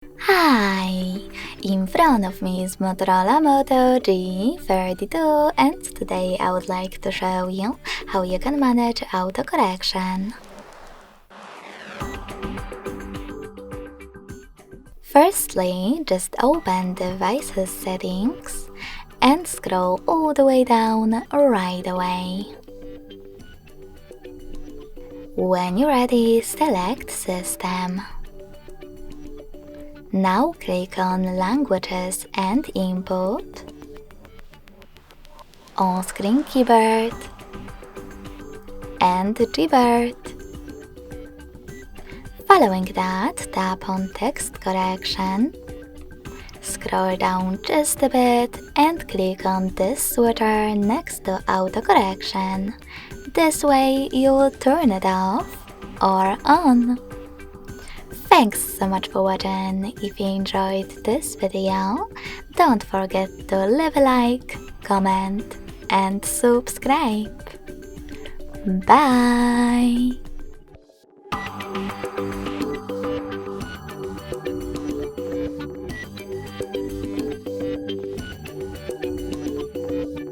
Hi! In front of me is Motorola Moto G32 and today I would like to show you how you can manage autocorrection. Firstly, just open Devices Settings and scroll all the way down right away. When you're ready, select System. Now click on Languages and Input, On-Screen Keyboard, and Gboard. Following that, tap on Text Correction, scroll down just a bit and click on this switcher next to Autocorrection. This way you'll turn it off or on. Thanks so much for watching. If you enjoyed this video, don't forget to leave a like, comment and subscribe. Bye!